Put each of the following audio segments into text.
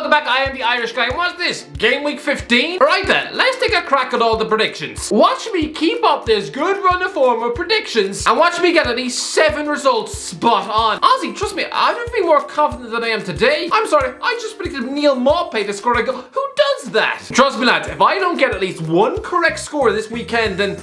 welcome back. I am the Irish guy. What's this? Gameweek15? Alright then, let's take a crack at all the predictions. Watch me keep up this good run of form of predictions and watch me get at least 7 results spot on. Honestly, trust me, I've never been more confident than I am today. I'm sorry, I just predicted Neil Maupay to score a goal. Who does that? Trust me lads, if I don't get at least 1 correct score this weekend, then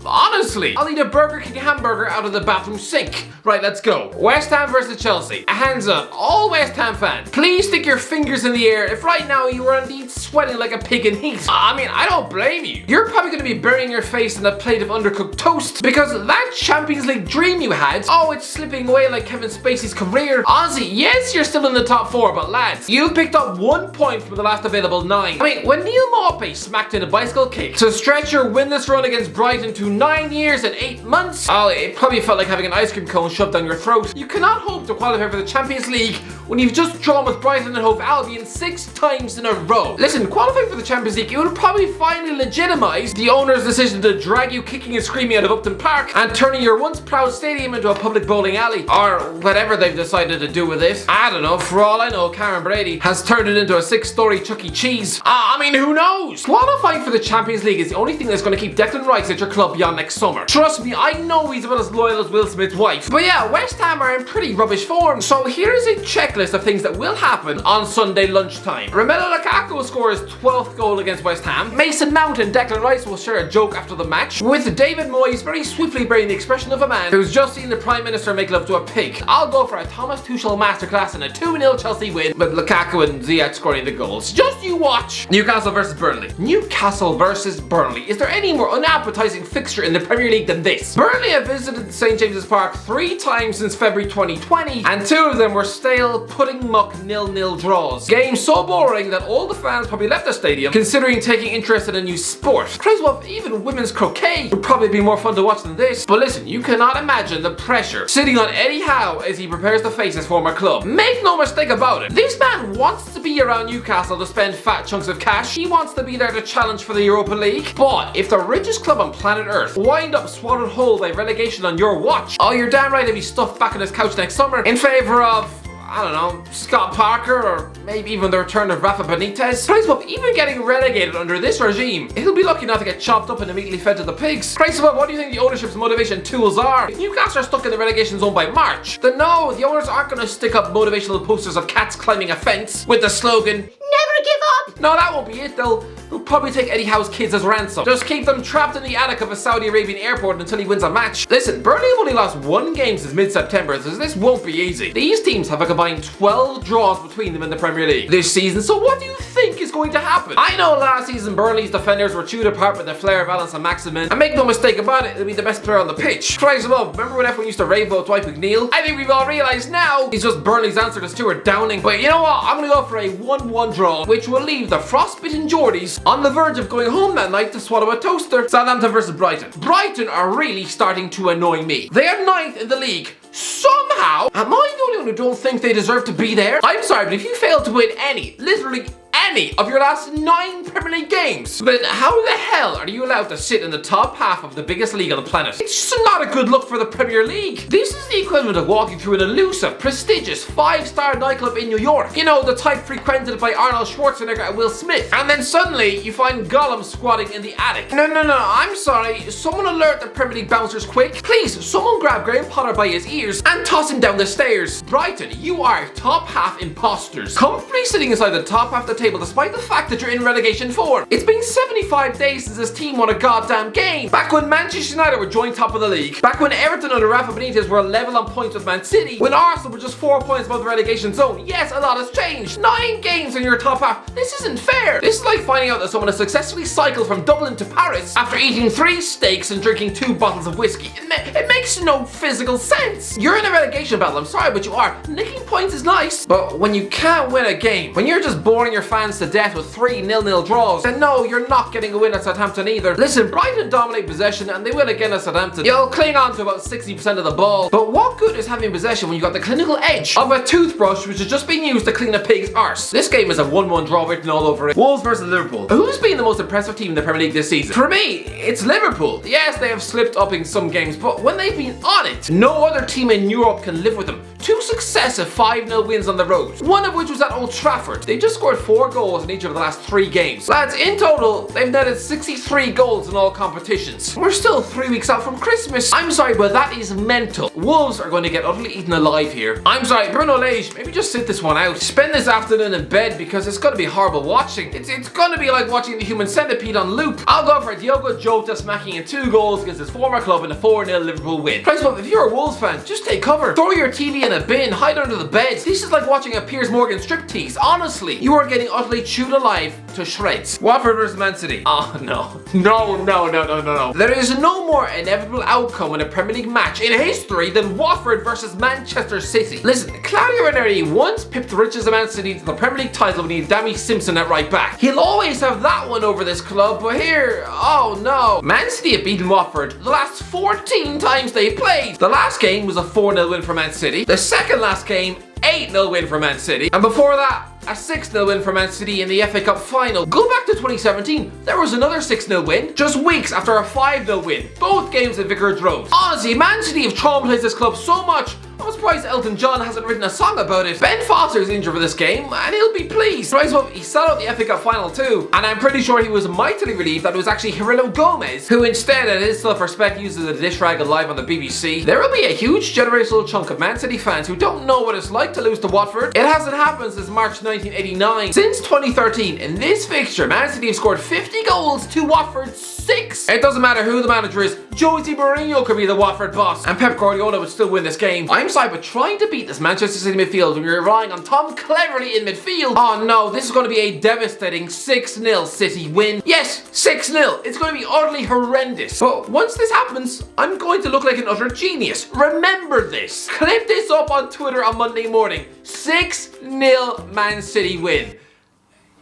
honestly, I'll eat a Burger King hamburger out of the bathroom sink. Right, let's go. West Ham versus Chelsea. Hands up, all West Ham fans. Please stick your fingers in the air if right now you are indeed sweating like a pig in heat. I mean, I don't blame you. You're probably going to be burying your face in a plate of undercooked toast because that Champions League dream you had, oh, it's slipping away like Kevin Spacey's career. Honestly, yes, you're still in the top 4, but lads, you picked up 1 point from the last available 9. I mean, when Neil Maupay smacked in a bicycle kick to stretch your winless run against Brighton to 9 years and 8 months, oh, it probably felt like having an ice cream cone shoved down your throat. You cannot hope to qualify for the Champions League when you've just drawn with Brighton and Hove Albion 6 times in a row. Listen, qualifying for the Champions League, it would probably finally legitimise the owner's decision to drag you kicking and screaming out of Upton Park and turning your once proud stadium into a public bowling alley. Or whatever they've decided to do with it. I don't know, for all I know, Karen Brady has turned it into a 6-story Chuck E. Cheese. I mean, who knows? Qualifying for the Champions League is the only thing that's going to keep Declan Rice at your club beyond next summer. Trust me, I know he's about as loyal as Will Smith's wife. But yeah, West Ham are in pretty rubbish form. So here's a checklist of things that will happen on Sunday lunchtime. Romelu Lukaku will score his 12th goal against West Ham. Mason Mount and Declan Rice will share a joke after the match, with David Moyes very swiftly bearing the expression of a man who's just seen the Prime Minister make love to a pig. I'll go for a Thomas Tuchel masterclass and a 2-0 Chelsea win, with Lukaku and Ziyech scoring the goals. Just you watch. Newcastle versus Burnley. Newcastle versus Burnley. Is there any more unappetizing fixture in the Premier League than this? Burnley have visited St James's Park 3 times since February 2020, and 2 of them were stale, pudding muck 0-0 draws. Games so boring that all the fans probably left the stadium, considering taking interest in a new sport. Crazy well, even women's croquet would probably be more fun to watch than this. But listen, you cannot imagine the pressure sitting on Eddie Howe as he prepares to face his former club. Make no mistake about it, this man wants to be around Newcastle to spend fat chunks of cash. He wants to be there to challenge for the Europa League. But if the richest club on planet Earth wind up swallowed whole by relegation on your watch, oh, you're damn right to be stuffed back on his couch next summer in favour of, I don't know, Scott Parker, or maybe even the return of Rafa Benitez. Crazy Bob, even getting relegated under this regime, he'll be lucky not to get chopped up and immediately fed to the pigs. Crazy Bob, what do you think the ownership's motivation tools are? If Newcastle are stuck in the relegation zone by March, then no, the owners aren't going to stick up motivational posters of cats climbing a fence with the slogan, "Never give up." No, that won't be it. They'll probably take Eddie Howe's kids as ransom. Just keep them trapped in the attic of a Saudi Arabian airport until he wins a match. Listen, Burnley have only lost 1 game since mid-September, so this won't be easy. These teams have a combined 12 draws between them in the Premier League this season, so what do you think is going to happen? I know last season Burnley's defenders were chewed apart with the Flair, Valance and Maximin, and make no mistake about it, he'll be the best player on the pitch. Christ above, remember when everyone used to rave about Dwight McNeil? I think we've all realised now he's just Burnley's answer to Stuart Downing. But you know what? I'm going to go for a 1-1 draw, which will leave the frostbitten Geordies on the verge of going home that night to swallow a toaster. Southampton versus Brighton. Brighton are really starting to annoy me. They are 9th in the league. Somehow, am I the only one who don't think they deserve to be there? I'm sorry, but if you fail to win literally any of your last 9 Premier League games, then how the hell are you allowed to sit in the top half of the biggest league on the planet? It's just not a good look for the Premier League. This is the equivalent of walking through an elusive, prestigious 5-star nightclub in New York. You know, the type frequented by Arnold Schwarzenegger and Will Smith. And then suddenly, you find Gollum squatting in the attic. No, I'm sorry. Someone alert the Premier League bouncers quick. Please, someone grab Graham Potter by his ears and toss him down the stairs. Brighton, you are top half imposters, comfortably sitting inside the top half of the table despite the fact that you're in relegation form. It's been 75 days since this team won a goddamn game. Back when Manchester United were joint top of the league. Back when Everton under Rafa Benitez were level on points with Man City. When Arsenal were just 4 points above the relegation zone. Yes, a lot has changed. 9 games in your top half. This isn't fair. This is like finding out that someone has successfully cycled from Dublin to Paris after eating 3 steaks and drinking 2 bottles of whiskey. It makes no physical sense. You're in a relegation battle, I'm sorry, but you are. Nicking points is nice, but when you can't win a game, when you're just boring your fans to death with 3 0-0 draws, then no, you're not getting a win at Southampton either. Listen, Brighton dominate possession and they will again at Southampton. You'll cling on to about 60% of the ball, but what good is having possession when you've got the clinical edge of a toothbrush which has just been used to clean a pig's arse? This game is a 1-1 draw written all over it. Wolves versus Liverpool. Who's been the most impressive team in the Premier League this season? For me, it's Liverpool. Yes, they have slipped up in some games, but when they've been on it, no other team in Europe can live with them. 2 successive 5-0 wins on the road, one of which was at Old Trafford. They just scored 4 goals in each of the last 3 games. Lads, in total, they've netted 63 goals in all competitions. We're still 3 weeks out from Christmas. I'm sorry, but that is mental. Wolves are going to get utterly eaten alive here. I'm sorry, Bruno Lage, maybe just sit this one out. Spend this afternoon in bed because it's going to be horrible watching. It's going to be like watching the Human Centipede on loop. I'll go for Diogo Jota smacking in 2 goals against his former club in a 4-0 Liverpool win. Price if you're a Wolves fan, just take cover. Throw your TV in a bin, hide under the bed. This is like watching a Piers Morgan striptease. Honestly, you are getting utterly chewed alive to shreds. Watford versus Man City. Oh no. No. There is no more inevitable outcome in a Premier League match in history than Watford versus Manchester City. Listen, Claudio Ranieri once pipped the riches of Man City to the Premier League title when he had Dammy Simpson at right back. He'll always have that one over this club, but here, oh no. Man City have beaten Watford the last 14 times they played. The last game was a 4-0 win for Man City. The second last game, 8-0 win for Man City. And before that, a 6-0 win for Man City in the FA Cup final. Go back to 2017, there was another 6-0 win, just weeks after a 5-0 win. Both games at Vicarage Road. Honestly, Man City have traumatized this club so much, I'm surprised Elton John hasn't written a song about it. Ben Foster's injured for this game, and he'll be pleased. He sat out the FA Cup final too, and I'm pretty sure he was mightily relieved that it was actually Cirilo Gomez, who instead, at his self-respect, uses a dish rag live on the BBC. There will be a huge generational chunk of Man City fans who don't know what it's like to lose to Watford. It hasn't happened since March 1989. Since 2013, in this fixture, Man City have scored 50 goals to Watford's 6. It doesn't matter who the manager is, Jose Mourinho could be the Watford boss, and Pep Guardiola would still win this game. I'm sorry, but trying to beat this Manchester City midfield when you're relying on Tom Cleverley in midfield, oh no, this is going to be a devastating 6-0 City win. Yes, 6-0. It's going to be utterly horrendous. But once this happens, I'm going to look like an utter genius. Remember this. Clip this up on Twitter on Monday morning. 6-0 Man City win.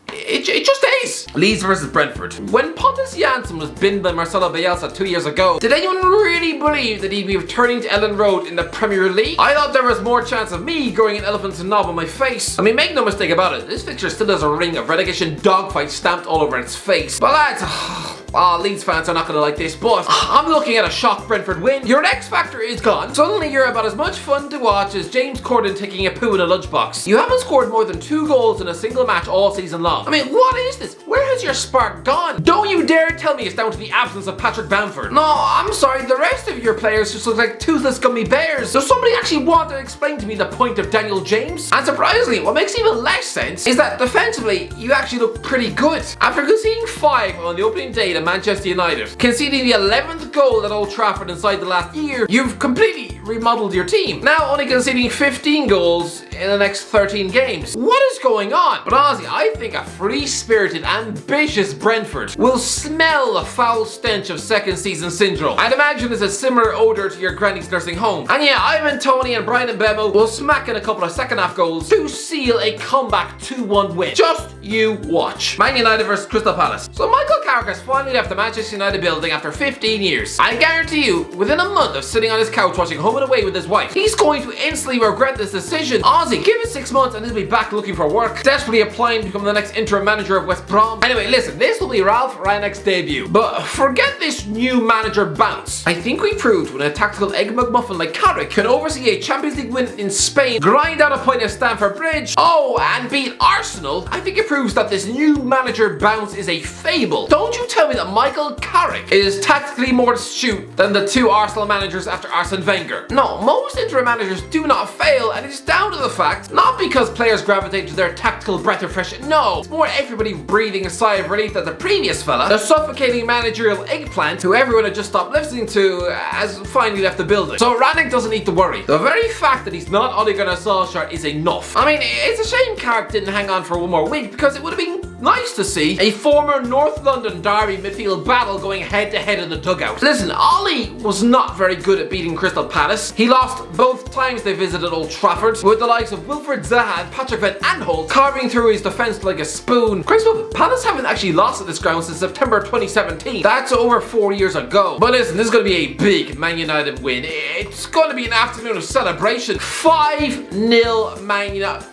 It just is. Leeds versus Brentford. When Pontus Jansson was binned by Marcelo Bielsa 2 years ago, did anyone really believe that he'd be returning to Ellen Road in the Premier League? I thought there was more chance of me growing an elephant's knob on my face. I mean, make no mistake about it, this fixture still has a ring of relegation dogfight stamped all over its face. But lads, Leeds fans are not going to like this, but I'm looking at a shock Brentford win. Your X Factor is gone. Suddenly you're about as much fun to watch as James Corden taking a poo in a lunchbox. You haven't scored more than 2 goals in a single match all season long. I mean, what is this? Where has your spark gone? Don't you dare tell me it's down to the absence of Patrick Bamford. No, I'm sorry, the rest of your players just look like toothless gummy bears. Does somebody actually want to explain to me the point of Daniel James? And surprisingly, what makes even less sense is that defensively, you actually look pretty good. After conceding 5 on the opening day to Manchester United, conceding the 11th goal at Old Trafford inside the last year, you've completely remodeled your team. Now only conceding 15 goals in the next 13 games. What is going on? But honestly, I think a free-spirited, ambitious Brentford will smell the foul stench of second season syndrome. I'd imagine there's a similar odour to your granny's nursing home. And yeah, Ivan Toney and Brian Mbeumo will smack in a couple of second half goals to seal a comeback 2-1 win. Just you watch. Man United versus Crystal Palace. So Michael Carrick has finally left the Manchester United building after 15 years. I guarantee you, within a month of sitting on his couch watching Home and Away with his wife, he's going to instantly regret this decision. Honestly, give it 6 months and he'll be back looking for work, desperately applying to become the next interim manager of West Brom. Anyway, listen, this will be Ralf Rangnick's debut, but forget this new manager bounce. I think we proved when a tactical egg McMuffin like Carrick can oversee a Champions League win in Spain, grind out a point at Stamford Bridge, and beat Arsenal. I think it proves that this new manager bounce is a fable. Don't you tell me that Michael Carrick is tactically more astute than the 2 Arsenal managers after Arsene Wenger. No, most interim managers do not fail, and it's down to the fact, not because players gravitate to their tactical breath of fresh air, no, it's more everybody breathing a sigh of relief that the previous fella, the suffocating managerial eggplant who everyone had just stopped listening to, has finally left the building. So Rangnick doesn't need to worry. The very fact that he's not Ole Gunnar Solskjaer is enough. I mean, it's a shame Carrick didn't hang on for one more week, because it would have been nice to see a former North London derby midfield battle going head to head in the dugout. Listen, Ollie was not very good at beating Crystal Palace. He lost both times they visited Old Trafford, with the likes of Wilfried Zaha and Patrick Van Aanholt carving through his defence like a spoon. Crystal Palace haven't actually lost at this ground since September 2017. That's over 4 years ago. But listen, this is going to be a big Man United win. It's going to be an afternoon of celebration. 5-0 Man United.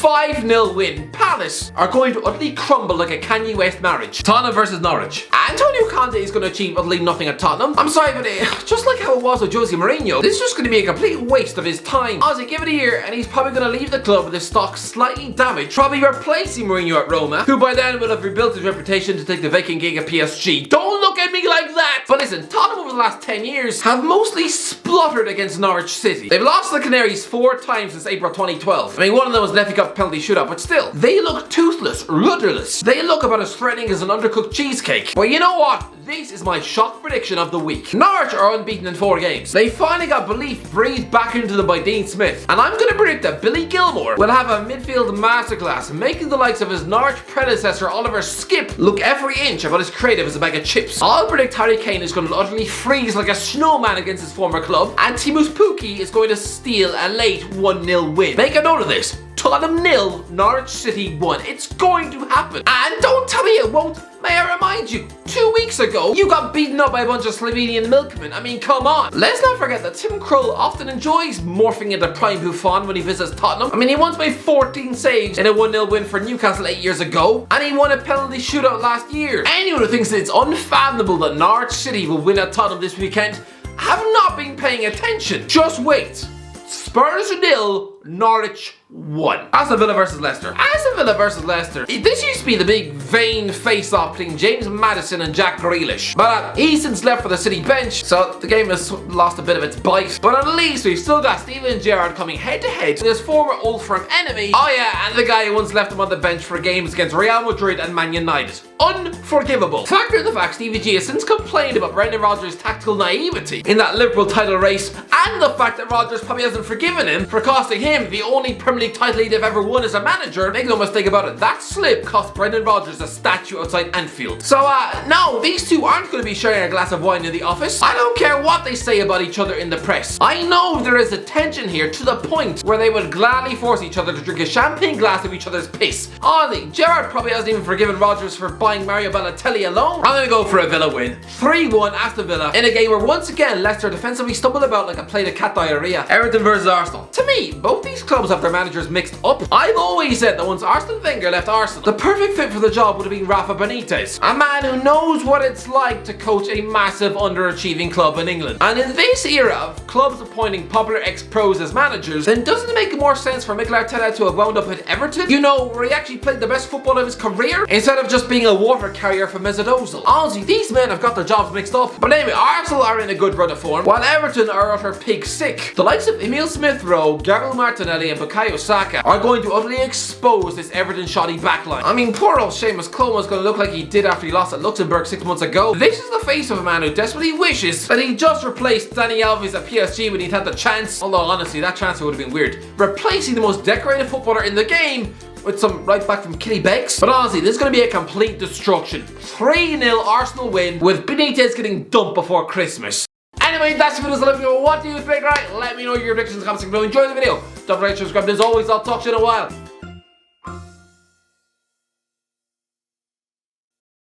5-0 win. Palace are going to utterly crumble like a Kanye West marriage. Tottenham versus Norwich. Antonio Conte is going to achieve utterly nothing at Tottenham. I'm sorry, but just like how it was with Jose Mourinho, this is just going to be a complete waste of his time. Honestly, give it a year and he's probably going to leave the club with his stock slightly damaged, probably replacing Mourinho at Roma, who by then will have rebuilt his reputation to take the vacant gig at PSG. Don't look at me like that! But listen, Tottenham over the last 10 years have mostly spluttered against Norwich City. They've lost to the Canaries 4 times since April 2012. I mean, one of them was an FA Cup penalty shootout, but still, they look toothless, rudderless. They look about as threatening as an undercooked cheesecake. But you know what? This is my shock prediction of the week. Norwich are unbeaten in 4 games. They finally got belief breathed back into them by Dean Smith. And I'm going to predict that Billy Gilmore will have a midfield masterclass, making the likes of his Norwich predecessor Oliver Skip look every inch about as creative as a bag of chips. I'll predict Harry Kane is going to utterly freeze like a snowman against his former club, and Timus Pukki is going to steal a late 1-0 win. Make a note of this. Tottenham 0, Norwich City 1. It's going to happen. And don't tell me it won't. May I remind you, 2 weeks ago, you got beaten up by a bunch of Slovenian milkmen. I mean, come on. Let's not forget that Tim Krul often enjoys morphing into Prime Buffon when he visits Tottenham. I mean, he once made 14 saves in a 1-0 win for Newcastle 8 years ago, and he won a penalty shootout last year. Anyone who thinks that it's unfathomable that Norwich City will win at Tottenham this weekend have not been paying attention. Just wait. Spurs 0, Norwich 1. Aston Villa versus Leicester. Aston Villa versus Leicester. This used to be the big vain face-off between James Maddison and Jack Grealish. But he's since left for the City bench, so the game has lost a bit of its bite. But at least we've still got Steven Gerrard coming head-to-head with his former Old Firm enemy. Oh yeah, and the guy who once left him on the bench for games against Real Madrid and Man United. Unforgivable. Factor in the fact Stevie G has since complained about Brendan Rodgers' tactical naivety in that Liverpool title race, and the fact that Rodgers probably hasn't forgiven him for costing him the only Premier League title he'd have ever won as a manager. Make no mistake about it, that slip cost Brendan Rodgers a statue outside Anfield. So no, these two aren't going to be sharing a glass of wine in the office. I don't care what they say about each other in the press. I know there is a tension here to the point where they would gladly force each other to drink a champagne glass of each other's piss. Honestly, Gerrard probably hasn't even forgiven Rodgers for buying Mario Balotelli alone. I'm going to go for a Villa win. 3-1 Aston Villa in a game where once again Leicester defensively stumbled about like a plate of cat diarrhea. Everton versus Arsenal. To me, both these clubs have their managers mixed up. I've always said that once Arsene Wenger left Arsenal, the perfect fit for the job would have been Rafa Benitez, a man who knows what it's like to coach a massive underachieving club in England. And in this era of clubs appointing popular ex-pros as managers, then doesn't it make more sense for Mikel Arteta to have wound up at Everton? You know, where he actually played the best football of his career, instead of just being a water carrier for Mesut Ozil. Honestly, these men have got their jobs mixed up. But anyway, Arsenal are in a good run of form, while Everton are utter pig sick. The likes of Emile Smith-Rowe, Gabriel Martinelli and Bukayo Saka are going to utterly expose this Everton shoddy backline. I mean, poor old Seamus Coleman's going to look like he did after he lost at Luxembourg 6 months ago. This is the face of a man who desperately wishes that he just replaced Dani Alves at PSG when he'd had the chance. Although honestly, that transfer would have been weird. Replacing the most decorated footballer in the game with some right back from Killy Beggs. But honestly, this is going to be a complete destruction. 3-0 Arsenal win with Benitez getting dumped before Christmas. Anyway, that's the video. Let me know what do you think, right? Let me know your predictions in the comments section below. Enjoy the video. Don't forget to subscribe. As always, I'll talk to you in a while.